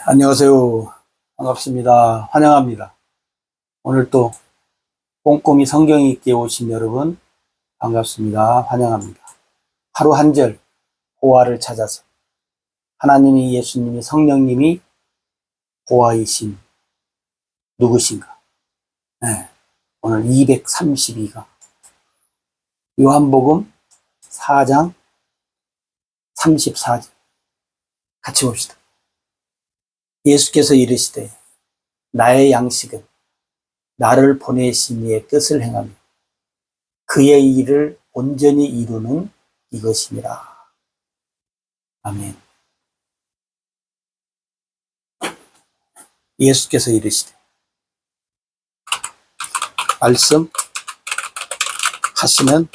안녕하세요. 반갑습니다. 환영합니다. 오늘 또 꼼꼼히 성경 읽기에 오신 여러분 반갑습니다. 환영합니다. 하루 한 절 보화를 찾아서 하나님이, 예수님이, 성령님이 보화이신 누구신가? 오늘 232강 요한복음 4장 34절 같이 봅시다. 예수께서 이르시되 나의 양식은 나를 보내신 이의 뜻을 행하며 그의 일을 온전히 이루는 이것이니라. 아멘. 예수께서 이르시되 말씀 하시는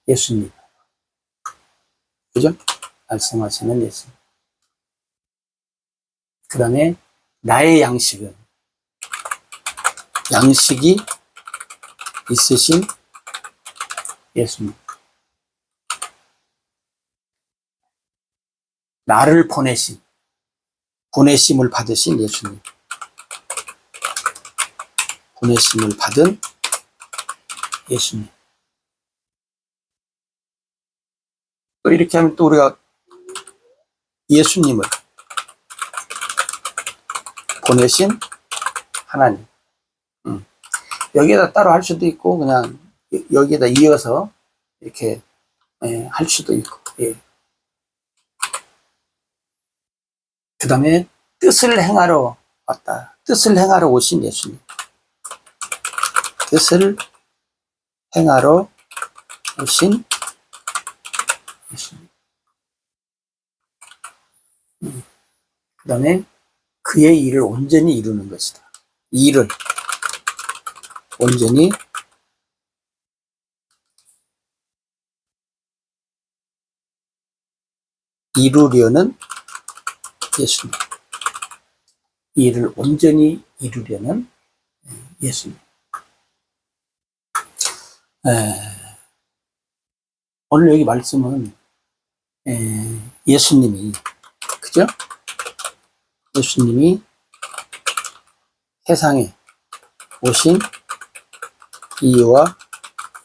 예수님. 그죠? 말씀하시는 예수님. 그 다음에 나의 양식은 양식이 있으신 예수님. 나를 보내심을 받으신 예수님. 보내심을 받은 예수님. 또 이렇게 하면 또 우리가 예수님을 보내신 하나님. 여기에다 따로 할 수도 있고 그냥 여기에다 이어서 이렇게 할 수도 있고. 그 다음에 뜻을 행하러 왔다. 뜻을 행하러 오신 예수님. 뜻을 행하러 오신 예수님. 그 다음에 그의 일을 온전히 이루는 것이다. 이 일을 온전히 이루려는 예수님. 이 일을 온전히 이루려는 예수님. 오늘 여기 말씀은 예수님이, 그죠? 예수님이 세상에 오신 이유와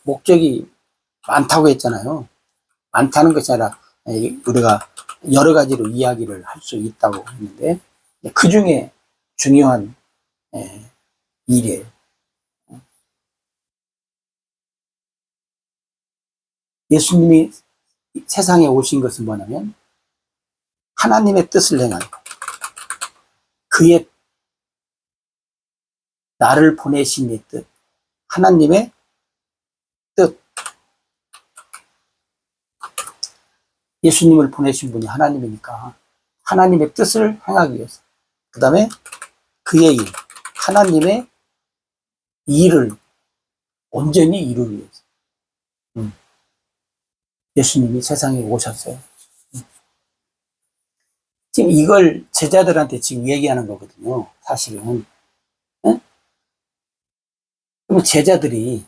목적이 많다고 했잖아요. 많다는 것이 아니라 우리가 여러 가지로 이야기를 할 수 있다고 했는데 그 중에 중요한 일이에요. 예수님이 세상에 오신 것은 뭐냐면 하나님의 뜻을 행하는 것. 그의 나를 보내신 이 뜻, 하나님의 뜻. 예수님을 보내신 분이 하나님이니까 하나님의 뜻을 행하기 위해서. 그 다음에 그의 일, 하나님의 일을 온전히 이루기 위해서. 예수님이 세상에 오셨어요. 지금 이걸 제자들한테 지금 얘기하는 거거든요. 사실은. 그럼 제자들이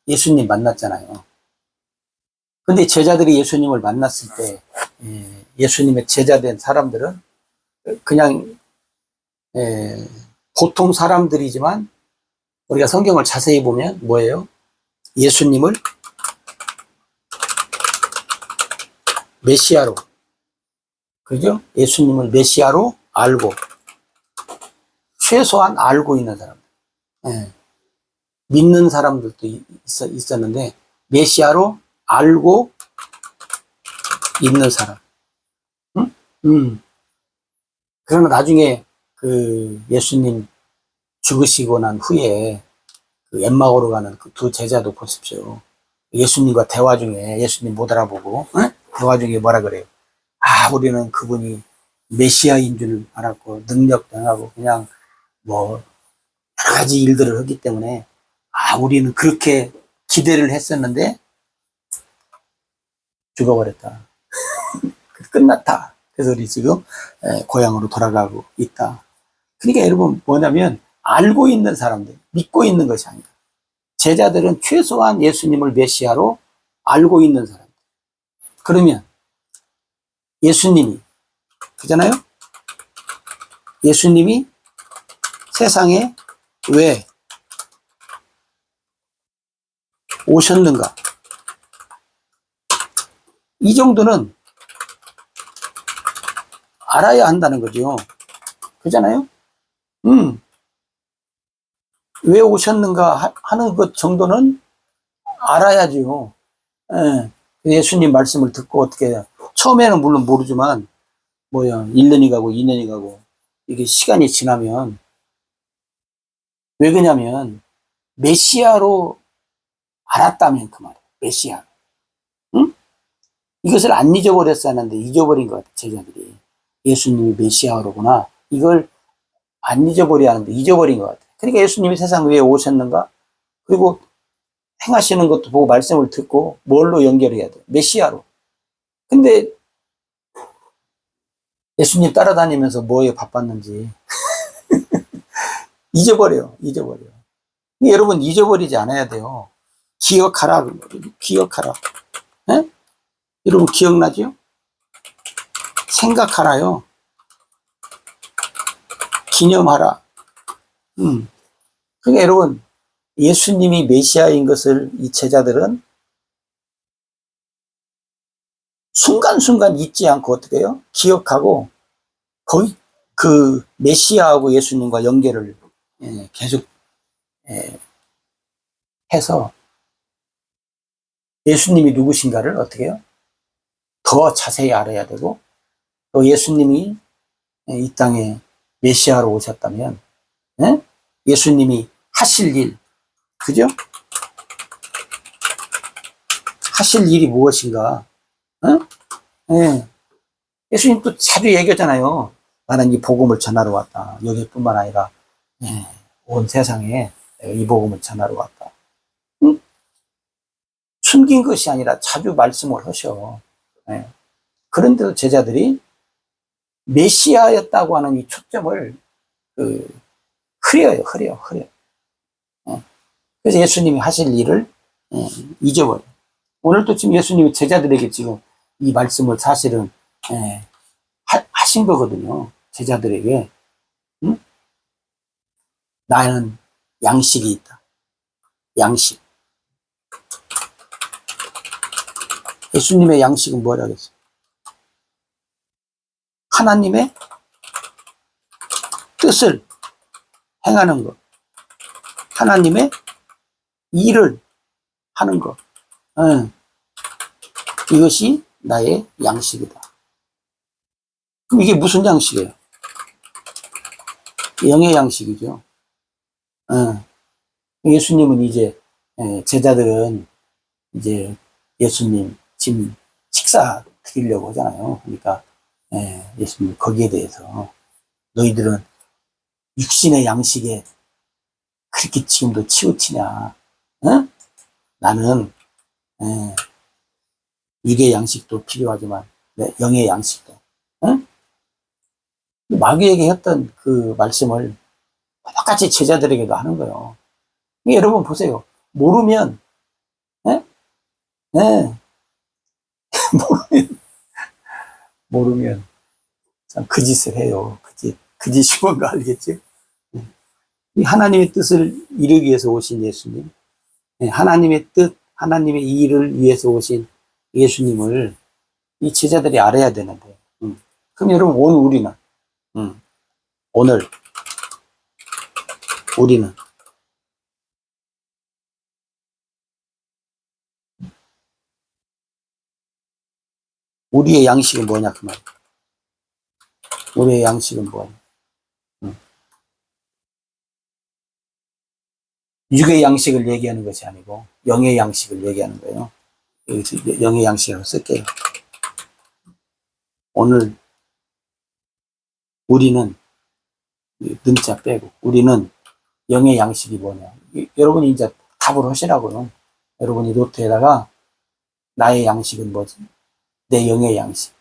예수님 만났잖아요. 근데 제자들이 예수님을 만났을 때 예수님의 제자된 사람들은 그냥 보통 사람들이지만 우리가 성경을 자세히 보면 뭐예요? 예수님을 메시아로, 그죠? 예수님을 메시아로 알고, 최소한 알고 있는 사람들. 믿는 사람들도 있었는데, 메시아로 알고 있는 사람. 그러나 나중에 그 예수님 죽으시고 난 후에 그 엠마오로 가는 그 두 제자도 보십시오. 예수님과 대화 중에 예수님 못 알아보고 대화 중에 뭐라 그래요? 우리는 그분이 메시아인 줄 알았고 능력 당하고 그냥 뭐 여러 가지 일들을 하기 때문에 우리는 그렇게 기대를 했었는데 죽어버렸다. 끝났다. 그래서 우리 지금 고향으로 돌아가고 있다. 그러니까 여러분 뭐냐면 알고 있는 사람들, 믿고 있는 것이 아니다. 제자들은 최소한 예수님을 메시아로 알고 있는 사람들. 그러면 예수님이, 그잖아요? 예수님이 세상에 왜 오셨는가? 이 정도는 알아야 한다는 거죠. 그잖아요? 왜 오셨는가 하는 것 정도는 알아야죠. 예. 예수님 말씀을 듣고 어떻게 해요? 처음에는 물론 모르지만, 1년이 가고 2년이 가고, 이게 시간이 지나면, 왜 그러냐면, 메시아로 알았다면 그 말이에요. 메시아. 응? 이것을 안 잊어버렸어야 하는데 잊어버린 것 같아요, 제자들이. 예수님이 메시아로구나. 이걸 안 잊어버려야 하는데 잊어버린 것 같아요. 그러니까 예수님이 세상 위에 오셨는가? 그리고 행하시는 것도 보고 말씀을 듣고 뭘로 연결해야 돼요? 메시아로. 근데 예수님 따라다니면서 뭐에 바빴는지 잊어버려요. 여러분 잊어버리지 않아야 돼요. 기억하라. 기억하라. 네? 여러분 기억나죠? 생각하라요. 기념하라. 그러니까 여러분 예수님이 메시아인 것을 이 제자들은 순간순간 잊지 않고 어떻게 해요? 기억하고 거의 그 메시아하고 예수님과 연결을 계속 해서 예수님이 누구신가를 어떻게 해요? 더 자세히 알아야 되고 또 예수님이 이 땅에 메시아로 오셨다면 예수님이 하실 일, 그죠? 하실 일이 무엇인가? 예수님 또 자주 얘기하잖아요. 나는 이 복음을 전하러 왔다. 여기뿐만 아니라 온 세상에 이 복음을 전하러 왔다. 숨긴 것이 아니라 자주 말씀을 하셔. 그런데도 제자들이 메시아였다고 하는 이 초점을 흐려요. 그래서 예수님이 하실 일을 잊어버려요. 오늘도 지금 예수님이 제자들에게 지금 이 말씀을 사실은 하신 거거든요. 제자들에게. 나는 양식이 있다. 양식. 예수님의 양식은 뭐라겠어요? 하나님의 뜻을 행하는 것. 하나님의 일을 하는 것. 이것이 나의 양식이다. 그럼 이게 무슨 양식이에요? 영의 양식이죠. 예수님은 이제 제자들은 이제 예수님 지금 식사 드리려고 하잖아요. 그러니까 예수님 거기에 대해서 너희들은 육신의 양식에 그렇게 지금도 치우치냐? 나는 육의 양식도 필요하지만 영의 양식도. 마귀에게 했던 그 말씀을 똑같이 제자들에게도 하는 거예요. 여러분 보세요. 모르면 모르면 참 그 짓을 해요. 그 짓이 뭔가 알겠지? 하나님의 뜻을 이루기 위해서 오신 예수님, 하나님의 뜻, 하나님의 일을 위해서 오신 예수님을 이 제자들이 알아야 되는데, 그럼 여러분 오늘 우리는 우리의 양식은 뭐냐 그 말이에요. 우리의 양식은 뭐냐? 육의 양식을 얘기하는 것이 아니고 영의 양식을 얘기하는 거예요. 여기서 영의 양식이라고 쓸게요. 오늘 우리는 능자 빼고 우리는 영의 양식이 뭐냐. 여러분이 이제 답을 하시라고요. 여러분이 노트에다가 나의 양식은 뭐지? 내 영의 양식.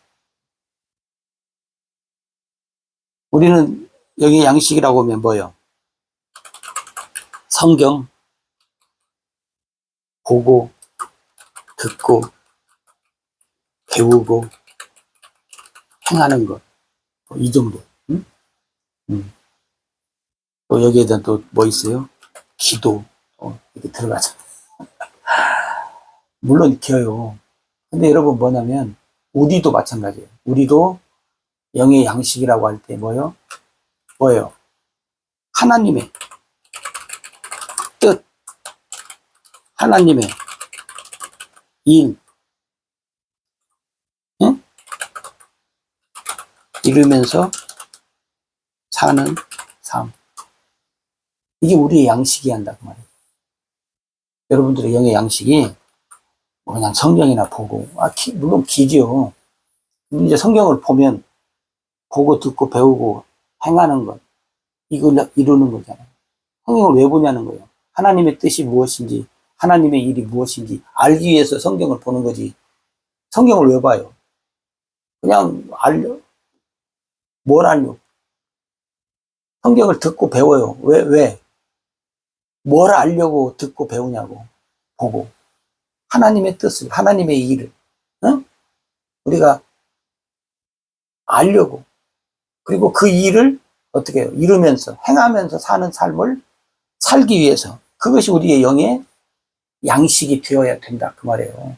우리는 영의 양식이라고 하면 뭐예요? 성경 보고 듣고 배우고 행하는 것. 이 정도. 응? 또 여기에다 또 뭐 있어요? 기도. 이렇게 들어가죠. 물론 켜요. 근데 여러분 뭐냐면, 우리도 마찬가지예요. 우리도 영의 양식이라고 할 때 뭐예요? 하나님의 뜻, 하나님의 일, 응? 이루면서 사는 삶. 이게 우리의 양식이 한다, 그 말이에요. 여러분들의 영의 양식이 뭐 그냥 성경이나 보고, 물론 기죠. 이제 성경을 보면 보고 듣고 배우고 행하는 것, 이걸 이루는 거잖아요. 성경을 왜 보냐는 거예요. 하나님의 뜻이 무엇인지, 하나님의 일이 무엇인지 알기 위해서 성경을 보는 거지. 성경을 왜 봐요? 그냥 뭘 알려? 성경을 듣고 배워요. 왜? 뭘 알려고 듣고 배우냐고. 보고. 하나님의 뜻을, 하나님의 일을, 응? 우리가 알려고. 그리고 그 일을 어떻게 해요? 이루면서, 행하면서 사는 삶을 살기 위해서. 그것이 우리의 영의 양식이 되어야 된다. 그 말이에요.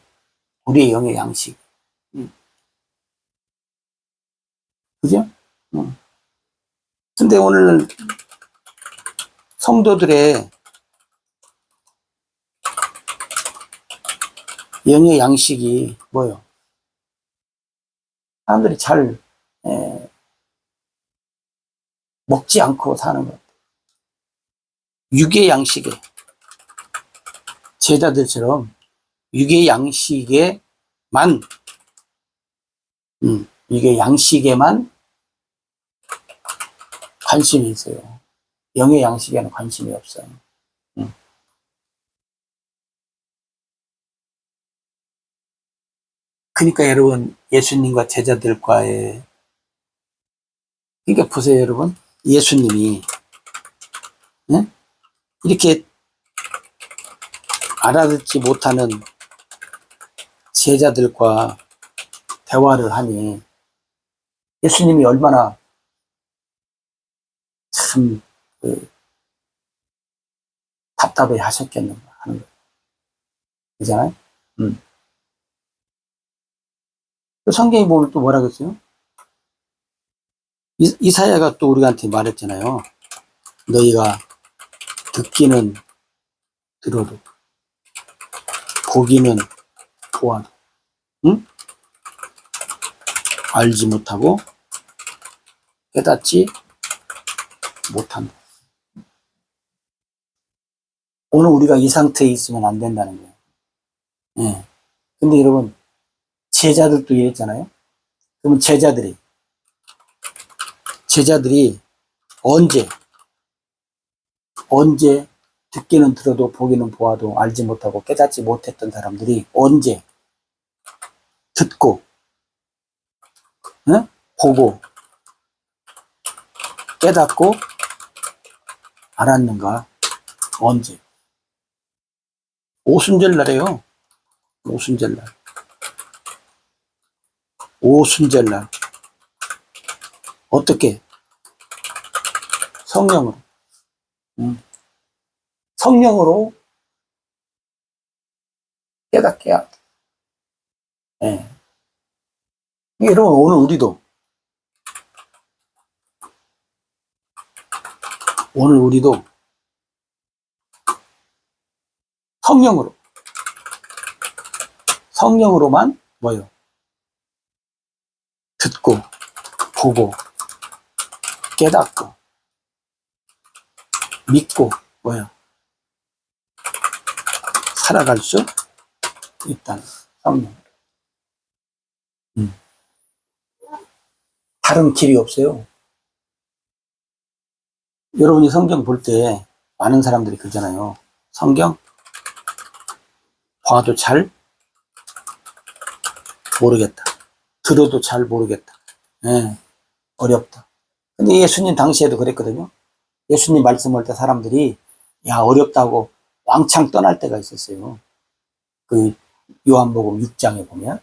우리의 영의 양식. 그죠? 근데 오늘 성도들의 영의 양식이 뭐예요? 사람들이 잘 먹지 않고 사는 것. 육의 양식에, 제자들처럼 육의 양식에만, 육의 양식에만 관심이 있어요. 영의 양식에는 관심이 없어요. 그러니까 여러분, 예수님과 제자들과의, 그러니까 보세요, 여러분. 예수님이, 네? 이렇게 알아듣지 못하는 제자들과 대화를 하니, 예수님이 얼마나 참, 답답해 하셨겠는가 하는 거예요. 그잖아요? 또 성경에 보면 또 뭐라 그랬어요? 이사야가 또 우리한테 말했잖아요. 너희가 듣기는 들어도, 보기는 보아도, 응? 알지 못하고 깨닫지 못한다. 오늘 우리가 이 상태에 있으면 안 된다는 거예요. 예. 근데 여러분, 제자들도 이랬잖아요. 그러면 제자들이 언제 듣기는 들어도 보기는 보아도 알지 못하고 깨닫지 못했던 사람들이 언제 듣고, 응? 보고 깨닫고 알았는가? 언제? 오순절날이에요. 오순절날. 오순절날. 어떻게? 성령으로. 성령으로 깨닫게 해야 돼. 예. 여러분, 오늘 우리도 성령으로만 뭐요? 듣고, 보고, 깨닫고, 믿고, 뭐요? 살아갈 수 있다는 성령. 다른 길이 없어요. 여러분이 성경 볼 때 많은 사람들이 그러잖아요. 성경 봐도 잘 모르겠다. 들어도 잘 모르겠다. 예, 어렵다. 근데 예수님 당시에도 그랬거든요. 예수님 말씀할 때 사람들이 어렵다고 왕창 떠날 때가 있었어요. 그 요한복음 6장에 보면.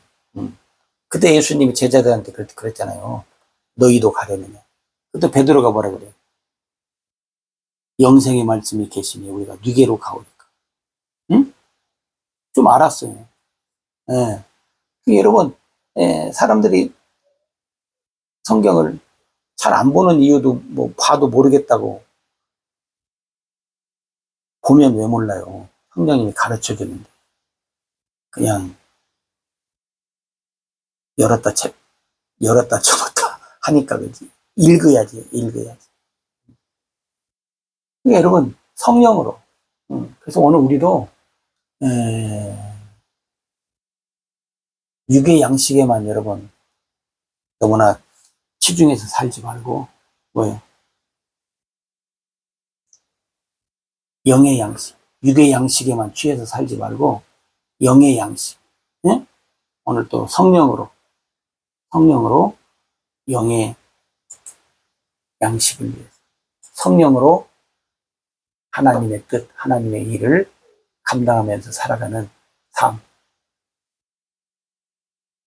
그때 예수님이 제자들한테 그랬잖아요. 너희도 가려느냐. 그때 베드로가 뭐라 그래요? 영생의 말씀이 계시니 우리가 누게로 가오리까. 응? 좀 알았어요. 예. 여러분, 예, 사람들이 성경을 잘 안 보는 이유도 뭐 봐도 모르겠다고 보면 왜 몰라요? 성령님이 가르쳐 주는데. 그냥 열었다 열었다 접었다 하니까 그지. 읽어야지. 그러니까 여러분, 성령으로. 그래서 오늘 우리도, 육의 양식에만 여러분, 너무나 치중해서 살지 말고, 뭐예요? 영의 양식. 육의 양식에만 취해서 살지 말고, 영의 양식. 예? 오늘 또 성령으로, 영의 양식을 위해서. 성령으로 하나님의 뜻, 하나님의 일을 감당하면서 살아가는 삶.